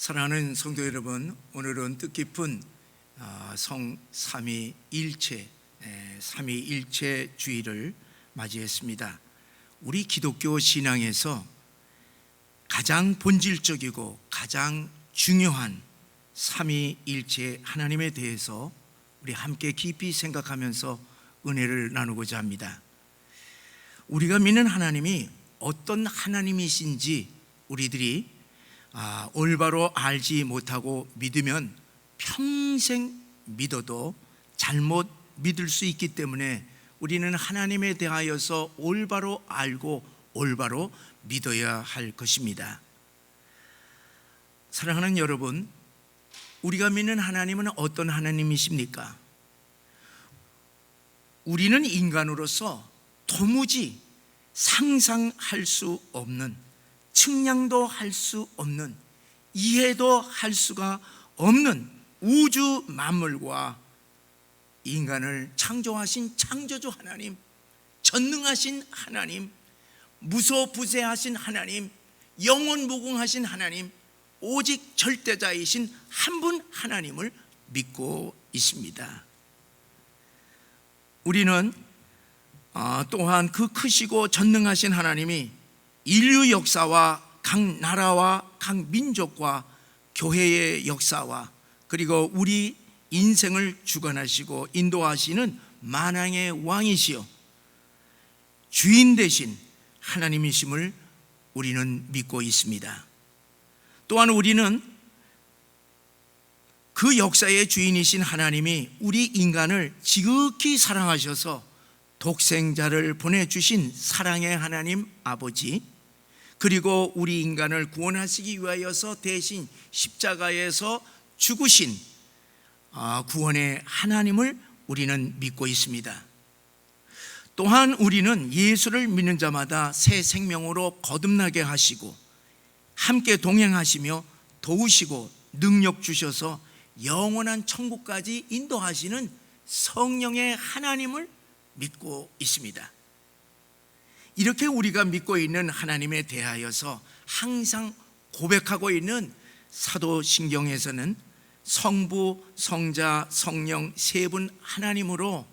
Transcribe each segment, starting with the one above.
사랑하는 성도 여러분, 오늘은 뜻깊은 성 삼위일체 삼위일체 주일을 맞이했습니다. 우리 기독교 신앙에서 가장 본질적이고 가장 중요한 삼위일체 하나님에 대해서 우리 함께 깊이 생각하면서 은혜를 나누고자 합니다. 우리가 믿는 하나님이 어떤 하나님이신지 우리들이 올바로 알지 못하고 믿으면 평생 믿어도 잘못 믿을 수 있기 때문에 우리는 하나님에 대하여서 올바로 알고 올바로 믿어야 할 것입니다. 사랑하는 여러분, 우리가 믿는 하나님은 어떤 하나님이십니까? 우리는 인간으로서 도무지 상상할 수 없는, 측량도 할 수 없는, 이해도 할 수가 없는 우주 만물과 인간을 창조하신 창조주 하나님, 전능하신 하나님, 무소부재하신 하나님, 영원무궁하신 하나님, 오직 절대자이신 한 분 하나님을 믿고 있습니다. 우리는 또한 그 크시고 전능하신 하나님이 인류 역사와 각 나라와 각 민족과 교회의 역사와 그리고 우리 인생을 주관하시고 인도하시는 만왕의 왕이시여 주인 되신 하나님이심을 우리는 믿고 있습니다. 또한 우리는 그 역사의 주인이신 하나님이 우리 인간을 지극히 사랑하셔서 독생자를 보내주신 사랑의 하나님 아버지, 그리고 우리 인간을 구원하시기 위하여서 대신 십자가에서 죽으신 구원의 하나님을 우리는 믿고 있습니다. 또한 우리는 예수를 믿는 자마다 새 생명으로 거듭나게 하시고 함께 동행하시며 도우시고 능력 주셔서 영원한 천국까지 인도하시는 성령의 하나님을 믿고 있습니다. 이렇게 우리가 믿고 있는 하나님에 대하여서 항상 고백하고 있는 사도신경에서는 성부, 성자, 성령 세 분 하나님으로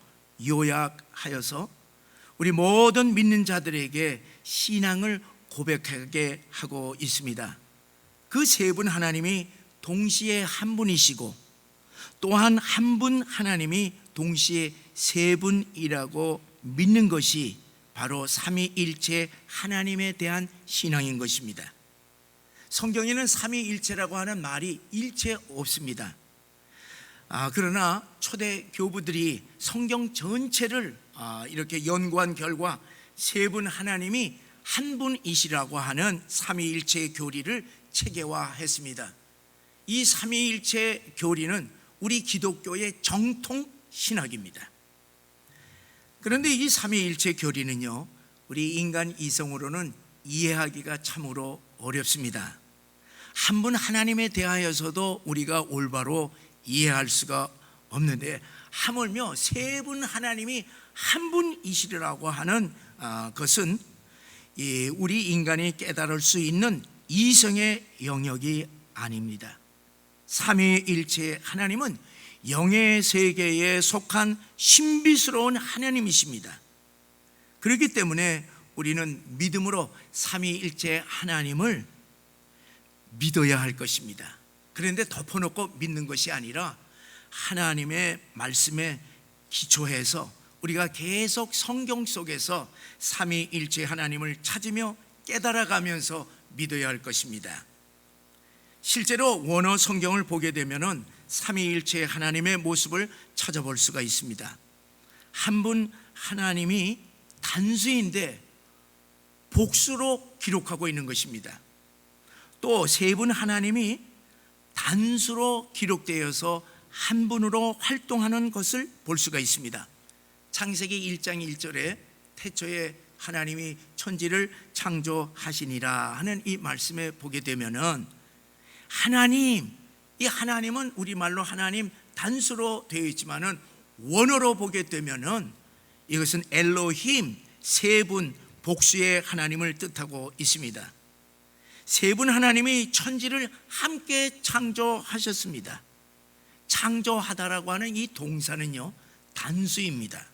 요약하여서 우리 모든 믿는 자들에게 신앙을 고백하게 하고 있습니다. 그 세 분 하나님이 동시에 한 분이시고 또한 한 분 하나님이 동시에 세 분이라고 믿는 것이 바로 삼위일체 하나님에 대한 신앙인 것입니다. 성경에는 삼위일체라고 하는 말이 일체 없습니다. 그러나 초대 교부들이 성경 전체를 이렇게 연구한 결과 세 분 하나님이 한 분이시라고 하는 삼위일체 교리를 체계화했습니다. 이 삼위일체 교리는 우리 기독교의 정통 신학입니다. 그런데 이 삼위일체 교리는요, 우리 인간 이성으로는 이해하기가 참으로 어렵습니다. 한 분 하나님에 대하여서도 우리가 올바로 이해할 수가 없는데 하물며 세 분 하나님이 한 분이시라고 하는 것은 우리 인간이 깨달을 수 있는 이성의 영역이 아닙니다. 삼위일체 하나님은 영의 세계에 속한 신비스러운 하나님이십니다. 그렇기 때문에 우리는 믿음으로 삼위일체 하나님을 믿어야 할 것입니다. 그런데 덮어놓고 믿는 것이 아니라 하나님의 말씀에 기초해서 우리가 계속 성경 속에서 삼위일체 하나님을 찾으며 깨달아가면서 믿어야 할 것입니다. 실제로 원어 성경을 보게 되면은 삼위일체 하나님의 모습을 찾아볼 수가 있습니다. 한 분 하나님이 단수인데 복수로 기록하고 있는 것입니다. 또 세 분 하나님이 단수로 기록되어서 한 분으로 활동하는 것을 볼 수가 있습니다. 창세기 1장 1절에 태초에 하나님이 천지를 창조하시니라 하는 이 말씀에 보게 되면은 하나님, 이 하나님은 우리말로 하나님 단수로 되어 있지만은 원어로 보게 되면은 이것은 엘로힘 세 분 복수의 하나님을 뜻하고 있습니다. 세 분 하나님이 천지를 함께 창조하셨습니다. 창조하다라고 하는 이 동사는요, 단수입니다.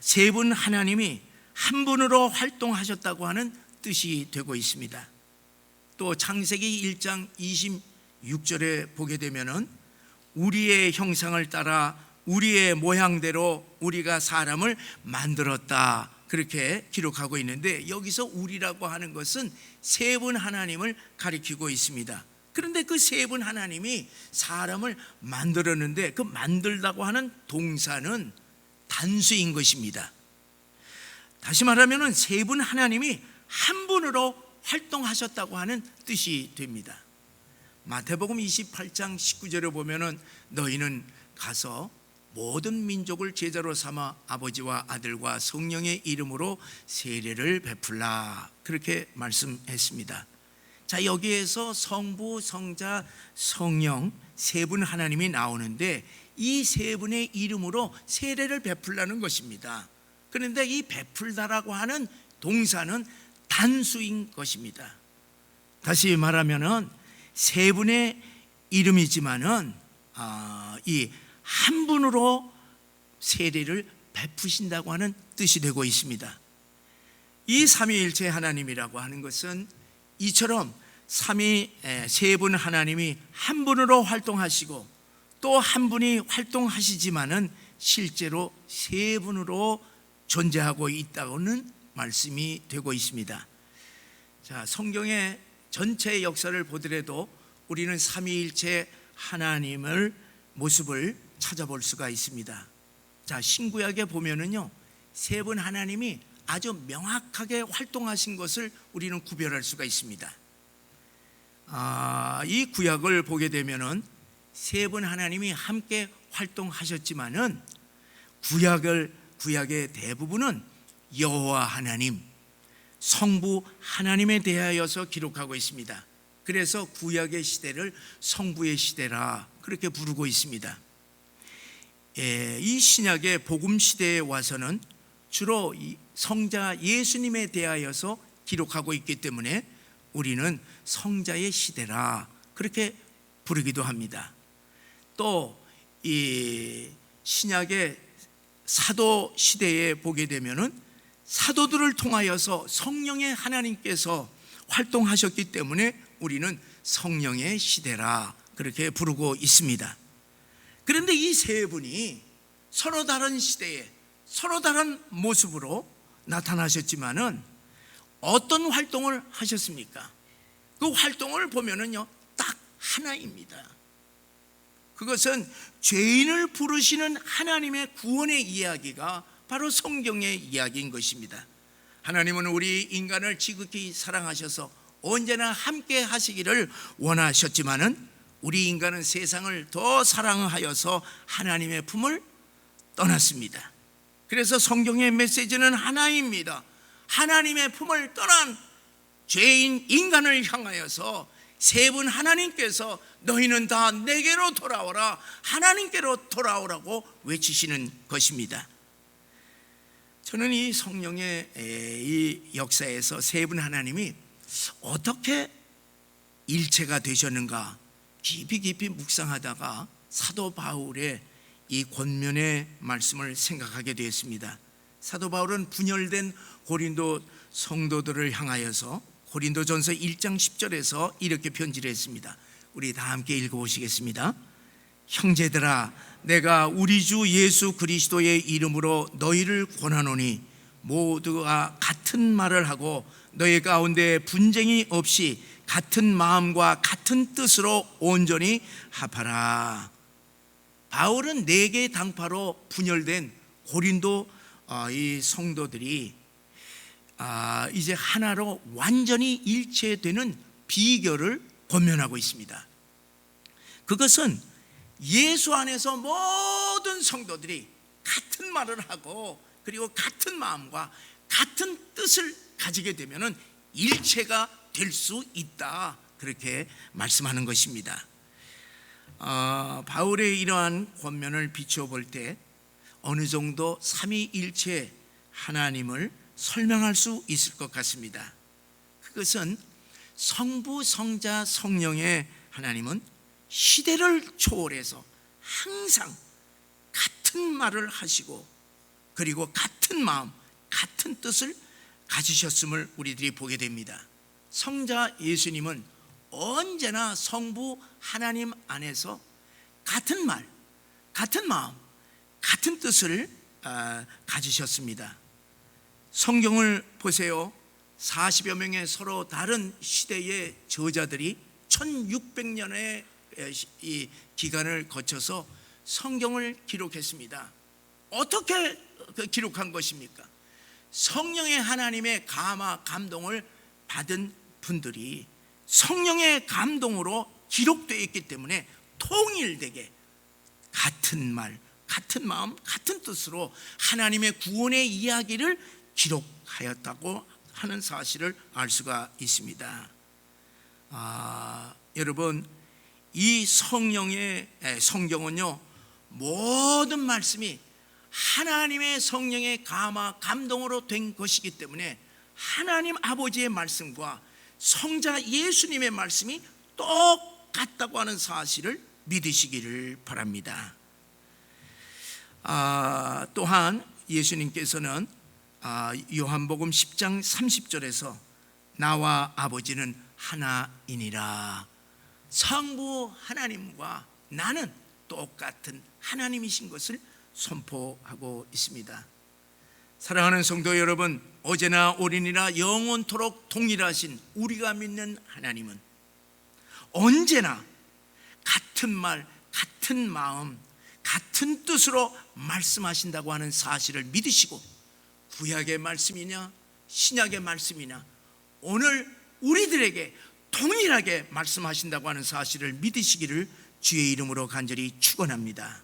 세 분 하나님이 한 분으로 활동하셨다고 하는 뜻이 되고 있습니다. 또 창세기 1장 26절에 보게 되면은 우리의 형상을 따라 우리의 모양대로 우리가 사람을 만들었다, 그렇게 기록하고 있는데, 여기서 우리라고 하는 것은 세 분 하나님을 가리키고 있습니다. 그런데 그 세 분 하나님이 사람을 만들었는데 그 만들다고 하는 동사는 단수인 것입니다. 다시 말하면 세 분 하나님이 한 분으로 활동하셨다고 하는 뜻이 됩니다. 마태복음 28장 19절에 보면은 너희는 가서 모든 민족을 제자로 삼아 아버지와 아들과 성령의 이름으로 세례를 베풀라, 그렇게 말씀했습니다. 자, 여기에서 성부, 성자, 성령 세 분 하나님이 나오는데 이 세 분의 이름으로 세례를 베풀라는 것입니다. 그런데 이 베풀다라고 하는 동사는 단수인 것입니다. 다시 말하면은 세 분의 이름이지만은 이 한 분으로 세례를 베푸신다고 하는 뜻이 되고 있습니다. 이 삼위일체 하나님이라고 하는 것은 이처럼 세 분 하나님이 한 분으로 활동하시고 또 한 분이 활동하시지만은 실제로 세 분으로 존재하고 있다고는 말씀이 되고 있습니다. 자, 성경의 전체 역사를 보더라도 우리는 삼위일체 하나님을 모습을 찾아볼 수가 있습니다. 자, 신구약에 보면은요, 세 분 하나님이 아주 명확하게 활동하신 것을 우리는 구별할 수가 있습니다. 이 구약을 보게 되면은 세 분 하나님이 함께 활동하셨지만은 구약의 대부분은 여호와 하나님, 성부 하나님에 대하여서 기록하고 있습니다. 그래서 구약의 시대를 성부의 시대라 그렇게 부르고 있습니다. 이 신약의 복음 시대에 와서는 주로 성자 예수님에 대하여서 기록하고 있기 때문에 우리는 성자의 시대라 그렇게 부르기도 합니다. 또 이 신약의 사도 시대에 보게 되면은 사도들을 통하여서 성령의 하나님께서 활동하셨기 때문에 우리는 성령의 시대라 그렇게 부르고 있습니다. 그런데 이 세 분이 서로 다른 시대에 서로 다른 모습으로 나타나셨지만은 어떤 활동을 하셨습니까? 그 활동을 보면은요, 딱 하나입니다. 그것은 죄인을 부르시는 하나님의 구원의 이야기가 바로 성경의 이야기인 것입니다. 하나님은 우리 인간을 지극히 사랑하셔서 언제나 함께 하시기를 원하셨지만은 우리 인간은 세상을 더 사랑하여서 하나님의 품을 떠났습니다. 그래서 성경의 메시지는 하나입니다. 하나님의 품을 떠난 죄인 인간을 향하여서 세 분 하나님께서 너희는 다 내게로 돌아오라, 하나님께로 돌아오라고 외치시는 것입니다. 저는 이 성령의 이 역사에서 세 분 하나님이 어떻게 일체가 되셨는가 깊이 묵상하다가 사도 바울의 이 권면의 말씀을 생각하게 되었습니다. 사도 바울은 분열된 고린도 성도들을 향하여서 고린도전서 1장 10절에서 이렇게 편지를 했습니다. 우리 다 함께 읽어보시겠습니다. 형제들아, 내가 우리 주 예수 그리스도의 이름으로 너희를 권하노니 모두가 같은 말을 하고 너희 가운데 분쟁이 없이 같은 마음과 같은 뜻으로 온전히 합하라. 바울은 4개의 당파로 분열된 고린도 이 성도들이 이제 하나로 완전히 일체되는 비결을 권면하고 있습니다. 그것은 예수 안에서 모든 성도들이 같은 말을 하고 그리고 같은 마음과 같은 뜻을 가지게 되면 일체가 될 수 있다, 그렇게 말씀하는 것입니다. 바울의 이러한 권면을 비추어 볼 때 어느 정도 삼위일체 하나님을 설명할 수 있을 것 같습니다. 그것은 성부, 성자, 성령의 하나님은 시대를 초월해서 항상 같은 말을 하시고 그리고 같은 마음, 같은 뜻을 가지셨음을 우리들이 보게 됩니다. 성자 예수님은 언제나 성부 하나님 안에서 같은 말, 같은 마음, 같은 뜻을 가지셨습니다. 성경을 보세요. 40여 명의 서로 다른 시대의 저자들이 1600년의 이 기간을 거쳐서 성경을 기록했습니다. 어떻게 기록한 것입니까? 성령의 하나님의 감화 감동을 받은 분들이 성령의 감동으로 기록되어 있기 때문에 통일되게 같은 말, 같은 마음, 같은 뜻으로 하나님의 구원의 이야기를 기록하였다고 하는 사실을 알 수가 있습니다. 여러분, 이 성경은요, 모든 말씀이 하나님의 성령의 감화 감동으로 된 것이기 때문에 하나님 아버지의 말씀과 성자 예수님의 말씀이 똑같다고 하는 사실을 믿으시기를 바랍니다. 또한 예수님께서는 요한복음 10장 30절에서 나와 아버지는 하나이니라, 성부 하나님과 나는 똑같은 하나님이신 것을 선포하고 있습니다. 사랑하는 성도 여러분, 어제나 오늘이나 영원토록 동일하신 우리가 믿는 하나님은 언제나 같은 말, 같은 마음, 같은 뜻으로 말씀하신다고 하는 사실을 믿으시고 구약의 말씀이냐 신약의 말씀이냐 오늘 우리들에게 동일하게 말씀하신다고 하는 사실을 믿으시기를 주의 이름으로 간절히 축원합니다.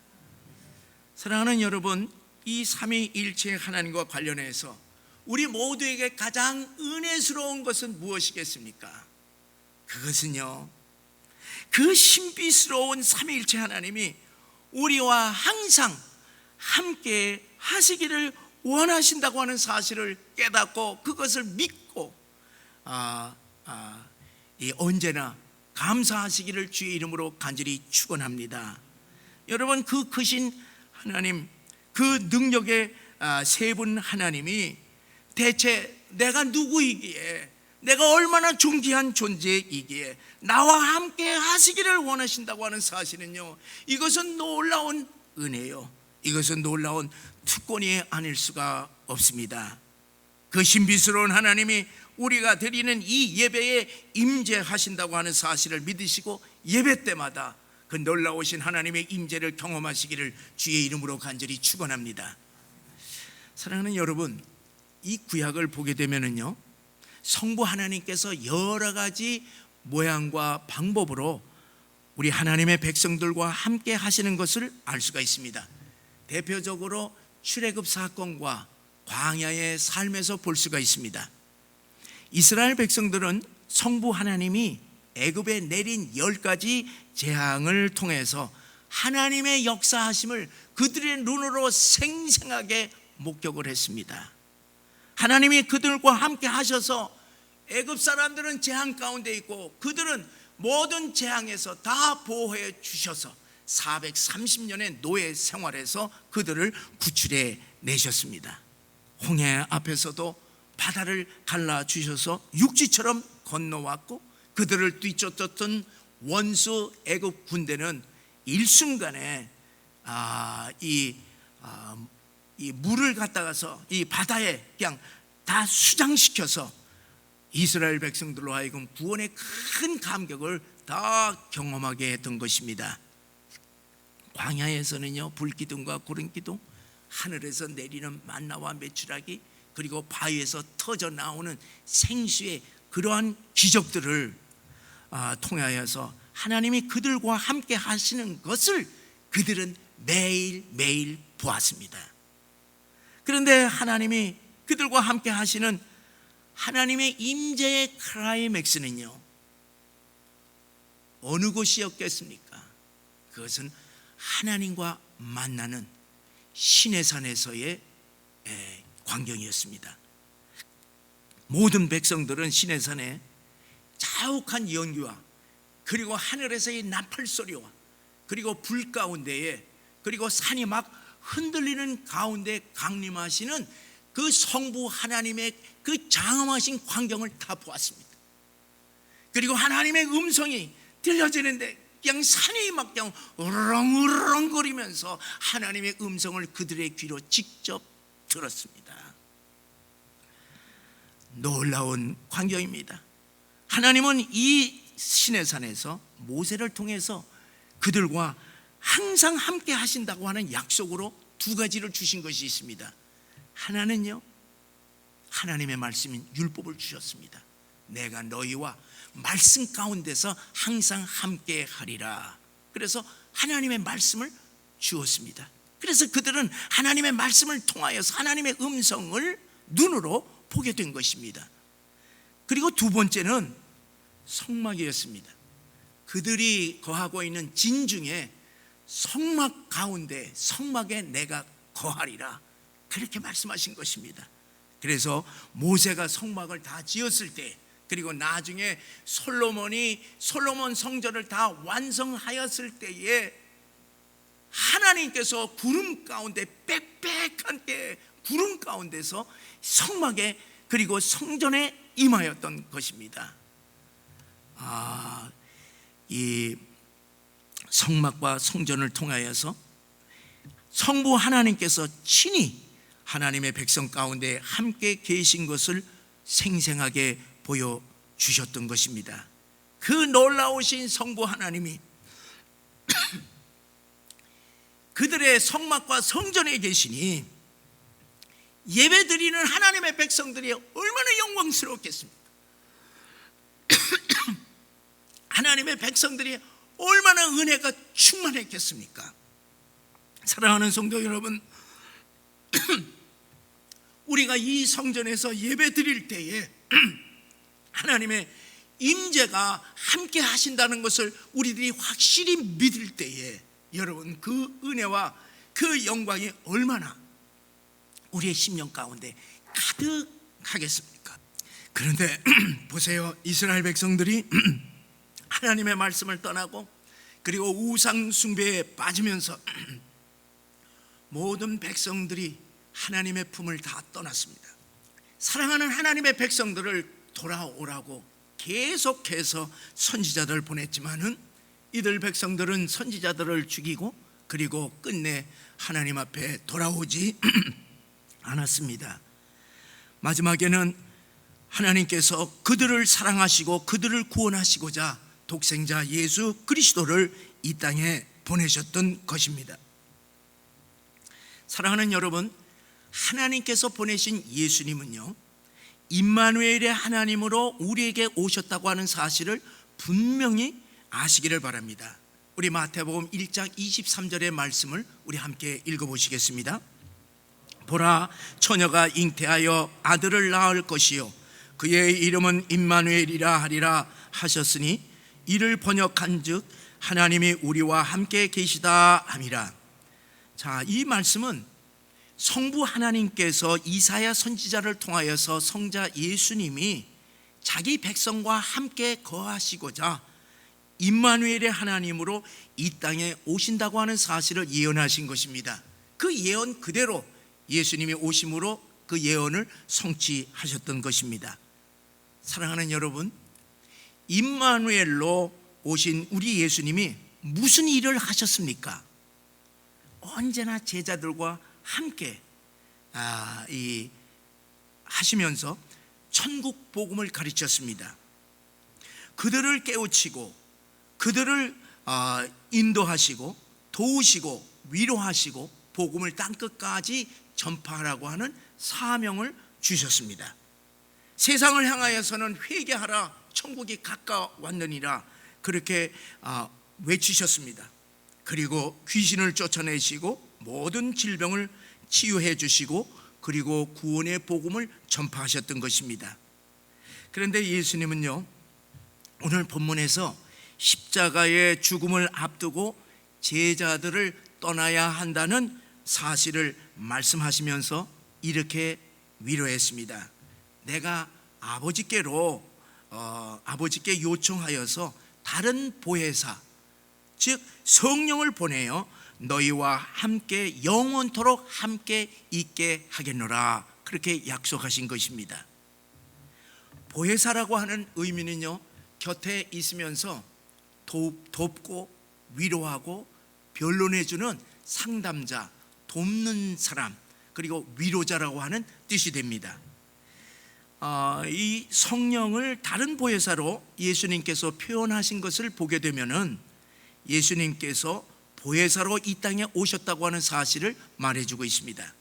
사랑하는 여러분, 이 삼위일체 하나님과 관련해서 우리 모두에게 가장 은혜스러운 것은 무엇이겠습니까? 그것은요, 그 신비스러운 삼위일체 하나님이 우리와 항상 함께 하시기를 원하신다고 하는 사실을 깨닫고 그것을 믿고 언제나 감사하시기를 주의 이름으로 간절히 축원합니다. 여러분, 그 크신 하나님, 그 능력의 세 분 하나님이 대체 내가 누구이기에, 내가 얼마나 존귀한 존재이기에 나와 함께 하시기를 원하신다고 하는 사실은요, 이것은 놀라운 은혜요, 이것은 놀라운 특권이 아닐 수가 없습니다. 그 신비스러운 하나님이 우리가 드리는 이 예배에 임재하신다고 하는 사실을 믿으시고 예배 때마다 그 놀라우신 하나님의 임재를 경험하시기를 주의 이름으로 간절히 축원합니다. 사랑하는 여러분, 이 구약을 보게 되면은요, 성부 하나님께서 여러 가지 모양과 방법으로 우리 하나님의 백성들과 함께 하시는 것을 알 수가 있습니다. 대표적으로 출애굽 사건과 광야의 삶에서 볼 수가 있습니다. 이스라엘 백성들은 성부 하나님이 애굽에 내린 10가지 재앙을 통해서 하나님의 역사하심을 그들의 눈으로 생생하게 목격을 했습니다. 하나님이 그들과 함께 하셔서 애굽 사람들은 재앙 가운데 있고 그들은 모든 재앙에서 다 보호해 주셔서 430년의 노예 생활에서 그들을 구출해 내셨습니다. 홍해 앞에서도 바다를 갈라 주셔서 육지처럼 건너왔고 그들을 뒤쫓았던 원수 애굽 군대는 일순간에 이 물을 갖다가서 이 바다에 그냥 다 수장시켜서 이스라엘 백성들로 하여금 구원의 큰 감격을 다 경험하게 했던 것입니다. 광야에서는요, 불기둥과 구름기둥, 하늘에서 내리는 만나와 메추라기, 그리고 바위에서 터져 나오는 생수의 그러한 기적들을 통하여서 하나님이 그들과 함께 하시는 것을 그들은 매일매일 보았습니다. 그런데 하나님이 그들과 함께 하시는 하나님의 임재의 클라이맥스는요, 어느 곳이었겠습니까? 그것은 하나님과 만나는 시내산에서의 광경이었습니다. 모든 백성들은 시내산에 잘 가혹한 연기와 그리고 하늘에서의 나팔 소리와 그리고 불 가운데에 그리고 산이 막 흔들리는 가운데 강림하시는 그 성부 하나님의 그 장엄하신 광경을 다 보았습니다. 그리고 하나님의 음성이 들려지는데 그냥 산이 막 그냥 으렁으렁거리면서 하나님의 음성을 그들의 귀로 직접 들었습니다. 놀라운 광경입니다. 하나님은 이 시내산에서 모세를 통해서 그들과 항상 함께 하신다고 하는 약속으로 두 가지를 주신 것이 있습니다. 하나는요, 하나님의 말씀인 율법을 주셨습니다. 내가 너희와 말씀 가운데서 항상 함께 하리라. 그래서 하나님의 말씀을 주었습니다. 그래서 그들은 하나님의 말씀을 통하여서 하나님의 음성을 눈으로 보게 된 것입니다. 그리고 두 번째는 성막이었습니다. 그들이 거하고 있는 진중에 성막 가운데 성막에 내가 거하리라, 그렇게 말씀하신 것입니다. 그래서 모세가 성막을 다 지었을 때, 그리고 나중에 솔로몬 성전을 다 완성하였을 때에 하나님께서 구름 가운데 빽빽한 때 구름 가운데서 성막에 그리고 성전에 임하였던 것입니다. 이 성막과 성전을 통하여서 성부 하나님께서 친히 하나님의 백성 가운데 함께 계신 것을 생생하게 보여주셨던 것입니다. 그 놀라우신 성부 하나님이 그들의 성막과 성전에 계시니 예배드리는 하나님의 백성들이 얼마나 영광스럽겠습니까? 하나님의 백성들이 얼마나 은혜가 충만했겠습니까? 사랑하는 성도 여러분, 우리가 이 성전에서 예배드릴 때에 하나님의 임재가 함께 하신다는 것을 우리들이 확실히 믿을 때에 여러분, 그 은혜와 그 영광이 얼마나 우리의 심령 가운데 가득하겠습니까? 그런데 보세요, 이스라엘 백성들이 하나님의 말씀을 떠나고 그리고 우상 숭배에 빠지면서 모든 백성들이 하나님의 품을 다 떠났습니다. 사랑하는 하나님의 백성들을 돌아오라고 계속해서 선지자들을 보냈지만은 이들 백성들은 선지자들을 죽이고 그리고 끝내 하나님 앞에 돌아오지 않았습니다. 마지막에는 하나님께서 그들을 사랑하시고 그들을 구원하시고자 독생자 예수 그리스도를 이 땅에 보내셨던 것입니다. 사랑하는 여러분, 하나님께서 보내신 예수님은요, 임마누엘의 하나님으로 우리에게 오셨다고 하는 사실을 분명히 아시기를 바랍니다. 우리 마태복음 1장 23절의 말씀을 우리 함께 읽어보시겠습니다. 보라, 처녀가 잉태하여 아들을 낳을 것이요 그의 이름은 임마누엘이라 하리라 하셨으니 이를 번역한즉 하나님이 우리와 함께 계시다 함이라. 자, 이 말씀은 성부 하나님께서 이사야 선지자를 통하여서 성자 예수님이 자기 백성과 함께 거하시고자 임마누엘의 하나님으로 이 땅에 오신다고 하는 사실을 예언하신 것입니다. 그 예언 그대로 예수님이 오심으로 그 예언을 성취하셨던 것입니다. 사랑하는 여러분, 임마누엘로 오신 우리 예수님이 무슨 일을 하셨습니까? 언제나 제자들과 함께 하시면서 천국 복음을 가르쳤습니다. 그들을 깨우치고 그들을 인도하시고 도우시고 위로하시고 복음을 땅끝까지 전파하라고 하는 사명을 주셨습니다. 세상을 향하여서는 회개하라, 천국이 가까웠느니라, 그렇게 외치셨습니다. 그리고 귀신을 쫓아내시고 모든 질병을 치유해 주시고 그리고 구원의 복음을 전파하셨던 것입니다. 그런데 예수님은요, 오늘 본문에서 십자가의 죽음을 앞두고 제자들을 떠나야 한다는 사실을 말씀하시면서 이렇게 위로했습니다. 내가 아버지께로 아버지께 요청하여서 다른 보혜사, 즉 성령을 보내어 너희와 함께 영원토록 함께 있게 하겠노라, 그렇게 약속하신 것입니다. 보혜사라고 하는 의미는요, 곁에 있으면서 돕고 위로하고 변론해주는 상담자, 돕는 사람, 그리고 위로자라고 하는 뜻이 됩니다. 이 성령을 다른 보혜사로 예수님께서 표현하신 것을 보게 되면은 예수님께서 보혜사로 이 땅에 오셨다고 하는 사실을 말해주고 있습니다.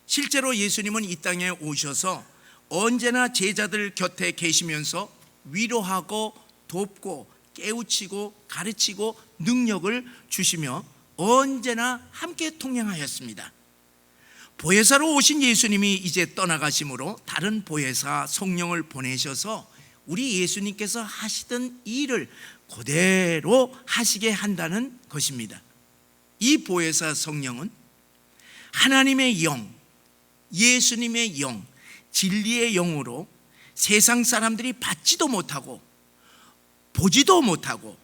실제로 예수님은 이 땅에 오셔서 언제나 제자들 곁에 계시면서 위로하고 돕고 깨우치고 가르치고 능력을 주시며 언제나 함께 동행하였습니다. 보혜사로 오신 예수님이 이제 떠나가심으로 다른 보혜사 성령을 보내셔서 우리 예수님께서 하시던 일을 그대로 하시게 한다는 것입니다. 이 보혜사 성령은 하나님의 영, 예수님의 영, 진리의 영으로 세상 사람들이 받지도 못하고 보지도 못하고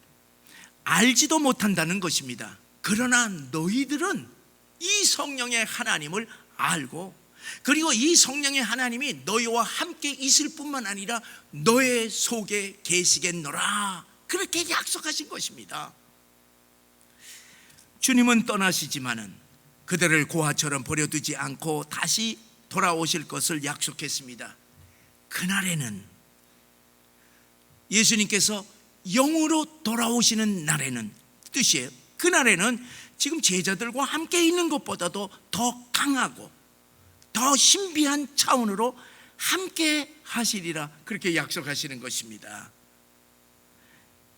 알지도 못한다는 것입니다. 그러나 너희들은 이 성령의 하나님을 알고, 그리고 이 성령의 하나님이 너희와 함께 있을 뿐만 아니라 너의 속에 계시겠노라, 그렇게 약속하신 것입니다. 주님은 떠나시지만은 그들을 고아처럼 버려두지 않고 다시 돌아오실 것을 약속했습니다. 그날에는, 예수님께서 영으로 돌아오시는 날에는, 뜻이에요. 그날에는 지금 제자들과 함께 있는 것보다도 더 강하고 더 신비한 차원으로 함께 하시리라, 그렇게 약속하시는 것입니다.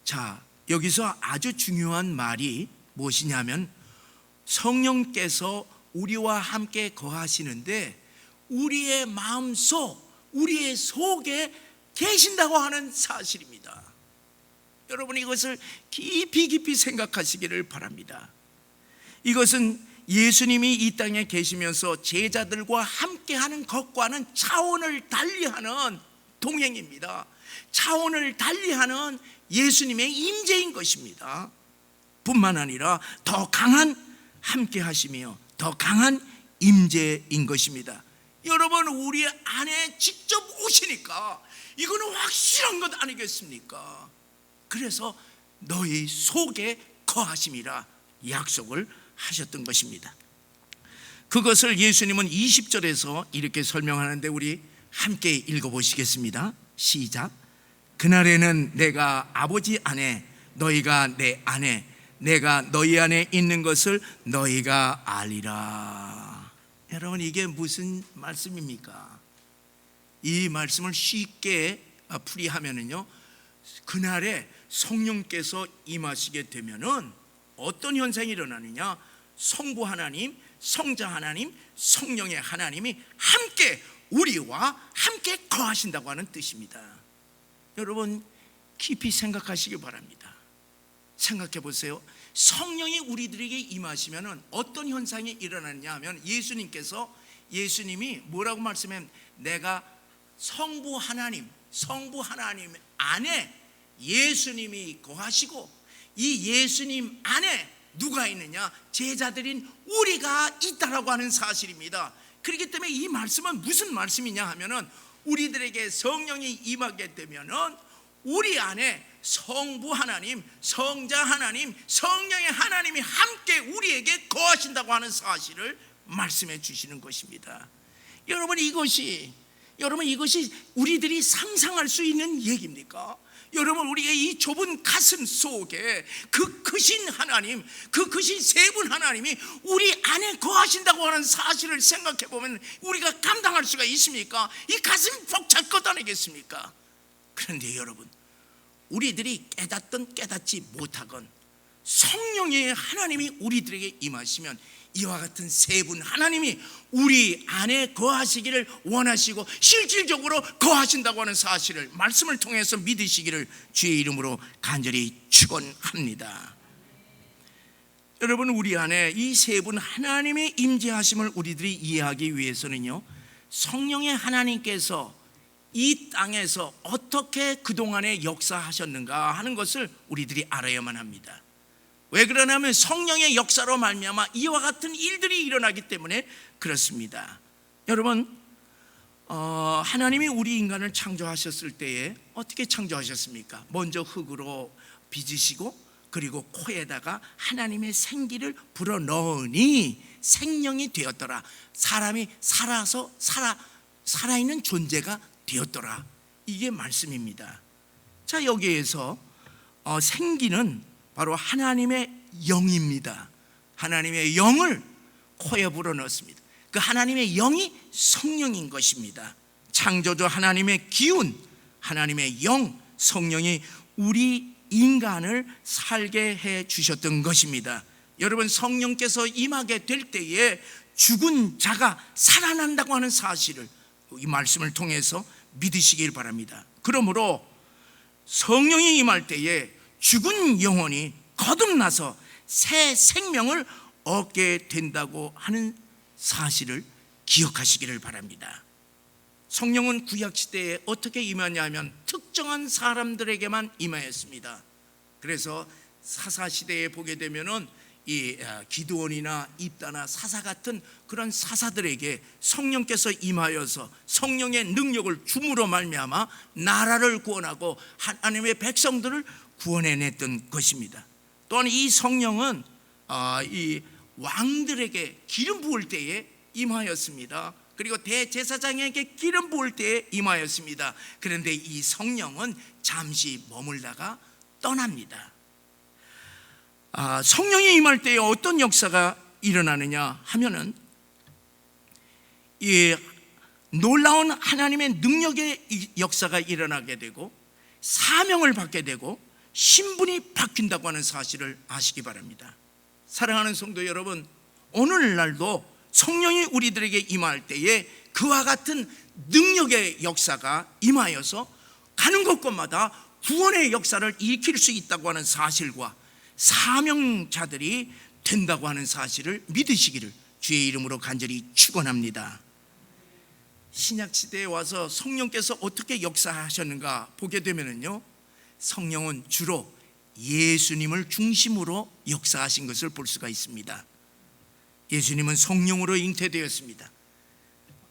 자, 여기서 아주 중요한 말이 무엇이냐면, 성령께서 우리와 함께 거하시는데 우리의 마음속, 우리의 속에 계신다고 하는 사실입니다. 여러분, 이것을 깊이 생각하시기를 바랍니다. 이것은 예수님이 이 땅에 계시면서 제자들과 함께하는 것과는 차원을 달리하는 동행입니다. 차원을 달리하는 예수님의 임재인 것입니다. 뿐만 아니라 더 강한 함께하시며 더 강한 임재인 것입니다. 여러분, 우리 안에 직접 오시니까 이거는 확실한 것 아니겠습니까? 그래서 너희 속에 거하심이라 약속을 하셨던 것입니다. 그것을 예수님은 20절에서 이렇게 설명하는데 우리 함께 읽어보시겠습니다. 시작. 그날에는 내가 아버지 안에, 너희가 내 안에, 내가 너희 안에 있는 것을 너희가 알리라. 여러분, 이게 무슨 말씀입니까? 이 말씀을 쉽게 풀이하면은요, 그날에 성령께서 임하시게 되면은 어떤 현상이 일어나느냐? 성부 하나님, 성자 하나님, 성령의 하나님이 함께 우리와 함께 거하신다고 하는 뜻입니다. 여러분, 깊이 생각하시기 바랍니다. 생각해 보세요. 성령이 우리들에게 임하시면 어떤 현상이 일어나느냐 하면, 예수님이 뭐라고 말씀하면, 내가 성부 하나님 안에 예수님이 거하시고, 이 예수님 안에 누가 있느냐? 제자들인 우리가 있다라고 하는 사실입니다. 그렇기 때문에 이 말씀은 무슨 말씀이냐 하면은, 우리들에게 성령이 임하게 되면은 우리 안에 성부 하나님, 성자 하나님, 성령의 하나님이 함께 우리에게 거하신다고 하는 사실을 말씀해 주시는 것입니다. 여러분, 이것이 우리들이 상상할 수 있는 얘기입니까? 여러분, 우리가 이 좁은 가슴 속에 그 크신 하나님, 그 크신 세 분 하나님이 우리 안에 거하신다고 하는 사실을 생각해 보면 우리가 감당할 수가 있습니까? 이 가슴이 벅찰 것 아니겠습니까? 그런데 여러분, 우리들이 깨닫든 깨닫지 못하건 성령의 하나님이 우리들에게 임하시면 이와 같은 세 분 하나님이 우리 안에 거하시기를 원하시고 실질적으로 거하신다고 하는 사실을 말씀을 통해서 믿으시기를 주의 이름으로 간절히 축원합니다. 여러분, 우리 안에 이 세 분 하나님의 임재하심을 우리들이 이해하기 위해서는요, 성령의 하나님께서 이 땅에서 어떻게 그동안에 역사하셨는가 하는 것을 우리들이 알아야만 합니다. 왜 그러냐면 성령의 역사로 말미암아 이와 같은 일들이 일어나기 때문에 그렇습니다. 여러분, 하나님이 우리 인간을 창조하셨을 때에 어떻게 창조하셨습니까? 먼저 흙으로 빚으시고 그리고 코에다가 하나님의 생기를 불어넣으니 생명이 되었더라. 사람이 살아있는 존재가 되었더라. 이게 말씀입니다. 자, 여기에서 생기는 바로 하나님의 영입니다. 하나님의 영을 코에 불어넣습니다. 그 하나님의 영이 성령인 것입니다. 창조주 하나님의 기운, 하나님의 영, 성령이 우리 인간을 살게 해 주셨던 것입니다. 여러분, 성령께서 임하게 될 때에 죽은 자가 살아난다고 하는 사실을 이 말씀을 통해서 믿으시길 바랍니다. 그러므로 성령이 임할 때에 죽은 영혼이 거듭나서 새 생명을 얻게 된다고 하는 사실을 기억하시기를 바랍니다. 성령은 구약시대에 어떻게 임하냐면 특정한 사람들에게만 임하였습니다. 그래서 사사시대에 보게 되면은 이 기드온이나 입다나 사사 같은 그런 사사들에게 성령께서 임하여서 성령의 능력을 줌으로 말미암아 나라를 구원하고 하나님의 백성들을 구원해냈던 것입니다. 또한 이 성령은 이 왕들에게 기름 부을 때에 임하였습니다. 그리고 대제사장에게 기름 부을 때에 임하였습니다. 그런데 이 성령은 잠시 머물다가 떠납니다. 성령이 임할 때에 어떤 역사가 일어나느냐 하면은 이 놀라운 하나님의 능력의 역사가 일어나게 되고 사명을 받게 되고 신분이 바뀐다고 하는 사실을 아시기 바랍니다. 사랑하는 성도 여러분, 오늘날도 성령이 우리들에게 임할 때에 그와 같은 능력의 역사가 임하여서 가는 곳곳마다 구원의 역사를 일으킬 수 있다고 하는 사실과 사명자들이 된다고 하는 사실을 믿으시기를 주의 이름으로 간절히 축원합니다. 신약시대에 와서 성령께서 어떻게 역사하셨는가 보게 되면요, 성령은 주로 예수님을 중심으로 역사하신 것을 볼 수가 있습니다. 예수님은 성령으로 잉태되었습니다.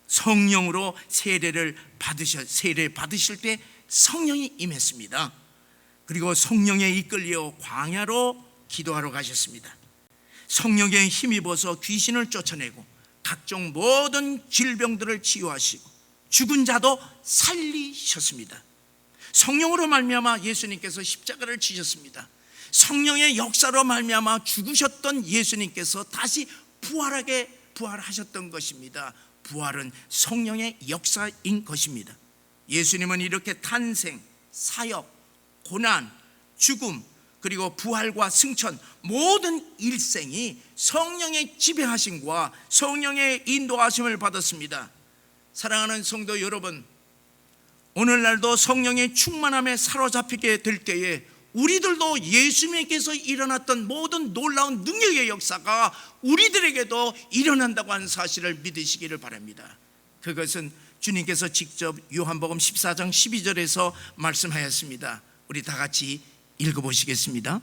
성령으로 세례 받으실 때 성령이 임했습니다. 그리고 성령에 이끌려 광야로 기도하러 가셨습니다. 성령에 힘입어서 귀신을 쫓아내고 각종 모든 질병들을 치유하시고 죽은 자도 살리셨습니다. 성령으로 말미암아 예수님께서 십자가를 지셨습니다. 성령의 역사로 말미암아 죽으셨던 예수님께서 다시 부활하셨던 것입니다. 부활은 성령의 역사인 것입니다. 예수님은 이렇게 탄생, 사역, 고난, 죽음, 그리고 부활과 승천, 모든 일생이 성령의 지배하심과 성령의 인도하심을 받았습니다. 사랑하는 성도 여러분, 오늘날도 성령의 충만함에 사로잡히게 될 때에 우리들도 예수님께서 일어났던 모든 놀라운 능력의 역사가 우리들에게도 일어난다고 하는 사실을 믿으시기를 바랍니다. 그것은 주님께서 직접 요한복음 14장 12절에서 말씀하였습니다. 우리 다 같이 읽어보시겠습니다.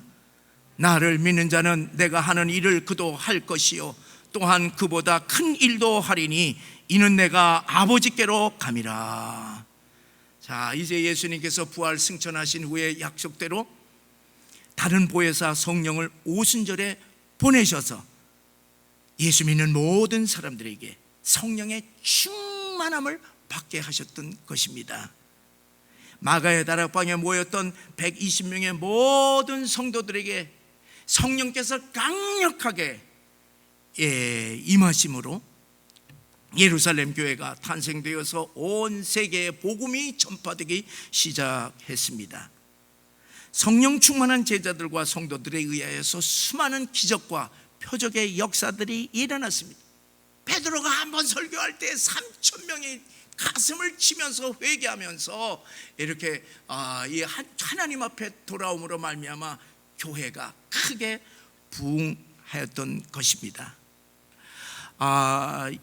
나를 믿는 자는 내가 하는 일을 그도 할 것이요 또한 그보다 큰 일도 하리니 이는 내가 아버지께로 감이라. 자, 이제 예수님께서 부활 승천하신 후에 약속대로 다른 보혜사 성령을 오순절에 보내셔서 예수 믿는 모든 사람들에게 성령의 충만함을 받게 하셨던 것입니다. 마가의 다락방에 모였던 120명의 모든 성도들에게 성령께서 강력하게 임하심으로 예루살렘 교회가 탄생되어서 온 세계에 복음이 전파되기 시작했습니다. 성령 충만한 제자들과 성도들에 의하여서 수많은 기적과 표적의 역사들이 일어났습니다. 베드로가 한번 설교할 때 3,000명이 가슴을 치면서 회개하면서 이렇게 하나님 앞에 돌아옴으로 말미암아 교회가 크게 부흥하였던 것입니다.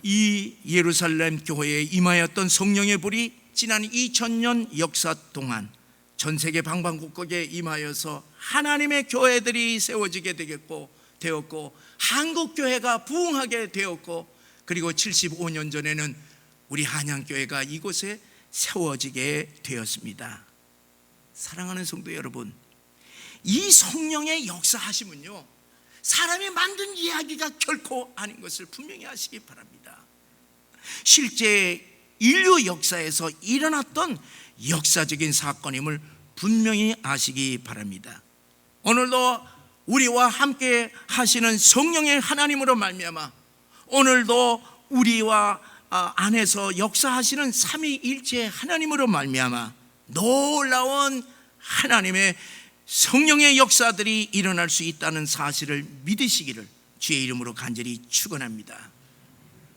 이 예루살렘 교회에 임하였던 성령의 불이 지난 2000년 역사 동안 전 세계 방방곡곡에 임하여서 하나님의 교회들이 세워지게 되었고 한국 교회가 부흥하게 되었고, 그리고 75년 전에는 우리 한양교회가 이곳에 세워지게 되었습니다. 사랑하는 성도 여러분, 이 성령의 역사하심은요, 사람이 만든 이야기가 결코 아닌 것을 분명히 아시기 바랍니다. 실제 인류 역사에서 일어났던 역사적인 사건임을 분명히 아시기 바랍니다. 오늘도 우리와 함께 하시는 성령의 하나님으로 말미암아 오늘도 우리와 안에서 역사하시는 삼위일체 하나님으로 말미암아 놀라운 하나님의 성령의 역사들이 일어날 수 있다는 사실을 믿으시기를 주의 이름으로 간절히 축원합니다.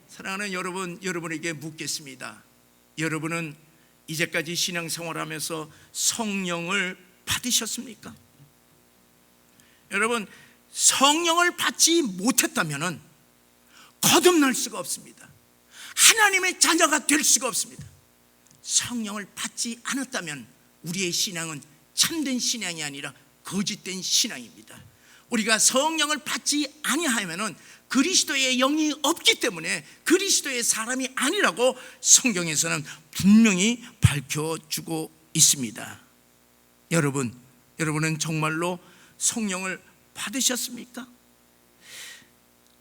사랑하는 여러분, 여러분에게 묻겠습니다. 여러분은 이제까지 신앙생활하면서 성령을 받으셨습니까? 여러분, 성령을 받지 못했다면 거듭날 수가 없습니다. 하나님의 자녀가 될 수가 없습니다. 성령을 받지 않았다면 우리의 신앙은 참된 신앙이 아니라 거짓된 신앙입니다. 우리가 성령을 받지 아니하면은 그리스도의 영이 없기 때문에 그리스도의 사람이 아니라고 성경에서는 분명히 밝혀주고 있습니다. 여러분은 정말로 성령을 받으셨습니까?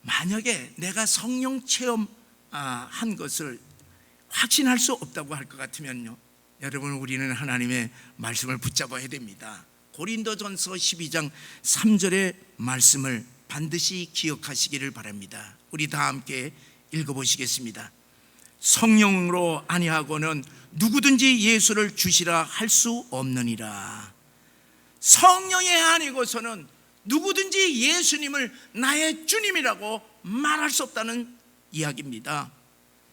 만약에 내가 성령 체험한 것을 확신할 수 없다고 할 것 같으면요, 여러분, 우리는 하나님의 말씀을 붙잡아야 됩니다. 고린도전서 12장 3절의 말씀을 반드시 기억하시기를 바랍니다. 우리 다 함께 읽어보시겠습니다. 성령으로 아니하고는 누구든지 예수를 주시라 할 수 없느니라. 성령이 아니고서는 누구든지 예수님을 나의 주님이라고 말할 수 없다는 이야기입니다.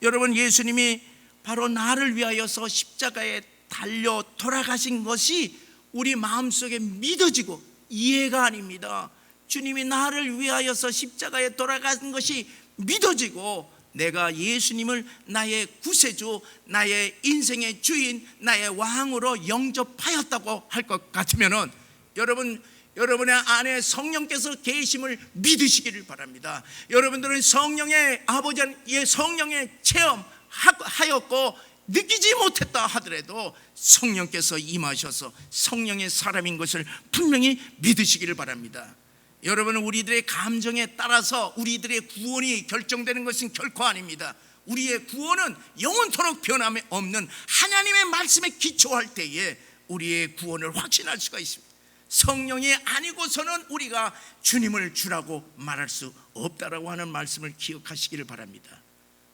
여러분, 예수님이 바로 나를 위하여서 십자가에 달려 돌아가신 것이 우리 마음속에 믿어지고 이해가 아닙니다. 주님이 나를 위하여서 십자가에 돌아가신 것이 믿어지고 내가 예수님을 나의 구세주, 나의 인생의 주인, 나의 왕으로 영접하였다고 할 것 같으면은 여러분의 안에 성령께서 계심을 믿으시기를 바랍니다. 여러분들은 성령의 아버지의 성령의 체험하였고 느끼지 못했다 하더라도 성령께서 임하셔서 성령의 사람인 것을 분명히 믿으시기를 바랍니다. 여러분은 우리들의 감정에 따라서 우리들의 구원이 결정되는 것은 결코 아닙니다. 우리의 구원은 영원토록 변함이 없는 하나님의 말씀에 기초할 때에 우리의 구원을 확신할 수가 있습니다. 성령이 아니고서는 우리가 주님을 주라고 말할 수 없다라고 하는 말씀을 기억하시기를 바랍니다.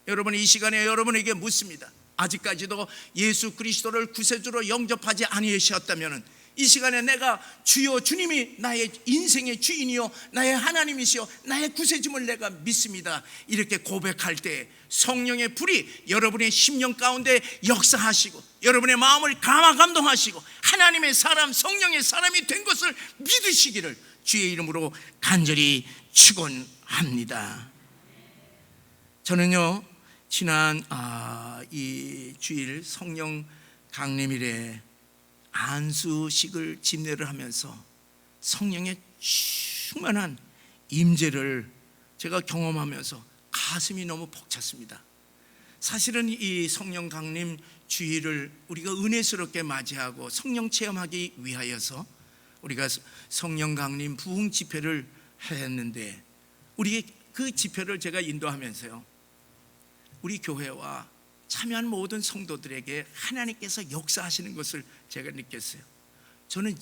여러분, 이 시간에 여러분에게 묻습니다. 아직까지도 예수 그리스도를 구세주로 영접하지 아니하셨다면 이 시간에 내가 주여 주님이 나의 인생의 주인이요 나의 하나님이시요 나의 구세주를 내가 믿습니다, 이렇게 고백할 때 성령의 불이 여러분의 심령 가운데 역사하시고 여러분의 마음을 감동하시고 하나님의 사람, 성령의 사람이 된 것을 믿으시기를 주의 이름으로 간절히 축원합니다. 저는요, 지난 이 주일 성령 강림일에 안수식을 집례를 하면서 성령의 충만한 임재를 제가 경험하면서 가슴이 너무 벅찼습니다. 사실은 이 성령 강림 주일을 우리가 은혜스럽게 맞이하고 성령 체험하기 위하여서 우리가 성령 강림 부흥 집회를 했는데, 우리 그 집회를 제가 인도하면서요, 우리 교회와 참여한 모든 성도들에게 하나님께서 역사하시는 것을 제가 느꼈어요. 저는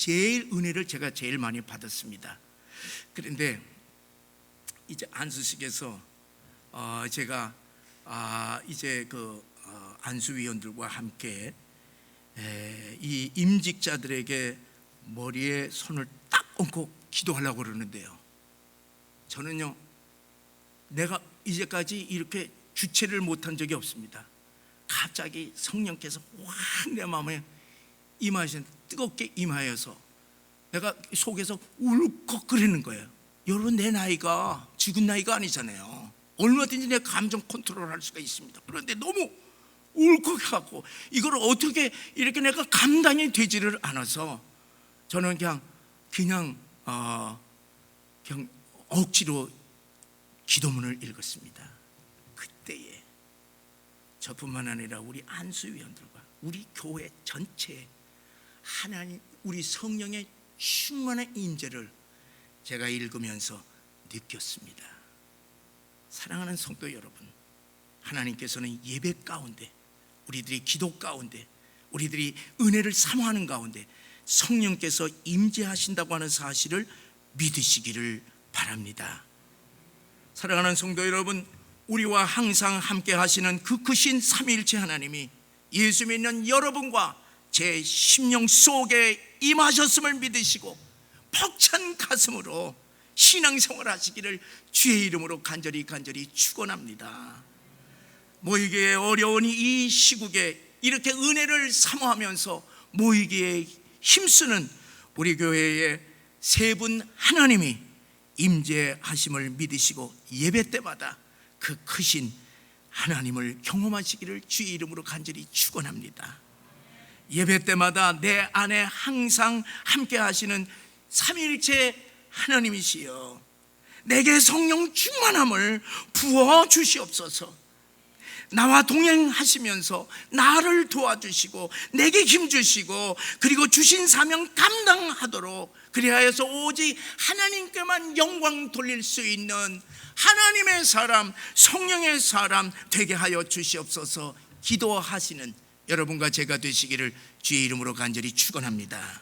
은혜를 제가 제일 많이 받았습니다. 그런데 이제 안수식에서 제가 이제 안수위원들과 함께 이 임직자들에게 머리에 손을 딱 얹고 기도하려고 그러는데요, 저는요, 내가 이제까지 이렇게 주체를 못한 적이 없습니다. 갑자기 성령께서 확 내 마음에 임하신, 뜨겁게 임하여서 내가 속에서 울컥거리는 거예요. 여러분, 내 나이가 죽은 나이가 아니잖아요. 얼마든지 내 감정 컨트롤할 수가 있습니다. 그런데 너무 울컥하고 이걸 어떻게 이렇게 내가 감당이 되지를 않아서 저는 그냥 억지로 기도문을 읽었습니다. 그때에 저뿐만 아니라 우리 안수위원들과 우리 교회 전체에 하나님 우리 성령의 충만한 임재를 제가 읽으면서 느꼈습니다. 사랑하는 성도 여러분, 하나님께서는 예배 가운데, 우리들이 기도 가운데, 우리들이 은혜를 사모하는 가운데 성령께서 임재하신다고 하는 사실을 믿으시기를 바랍니다. 사랑하는 성도 여러분, 우리와 항상 함께 하시는 그 크신 삼위일체 하나님이 예수 믿는 여러분과 제 심령 속에 임하셨음을 믿으시고 벅찬 가슴으로 신앙생활 하시기를 주의 이름으로 간절히 축원합니다. 모이기에 어려운 이 시국에 이렇게 은혜를 사모하면서 모이기에 힘쓰는 우리 교회의 세 분 하나님이 임재하심을 믿으시고 예배 때마다 그 크신 하나님을 경험하시기를 주의 이름으로 간절히 축원합니다. 예배 때마다 내 안에 항상 함께 하시는 삼위일체 하나님이시여, 내게 성령 충만함을 부어 주시옵소서. 나와 동행하시면서 나를 도와주시고 내게 힘주시고 그리고 주신 사명 감당하도록 그리하여서 오직 하나님께만 영광 돌릴 수 있는 하나님의 사람, 성령의 사람 되게 하여 주시옵소서. 기도하시는 여러분과 제가 되시기를 주의 이름으로 간절히 축원합니다.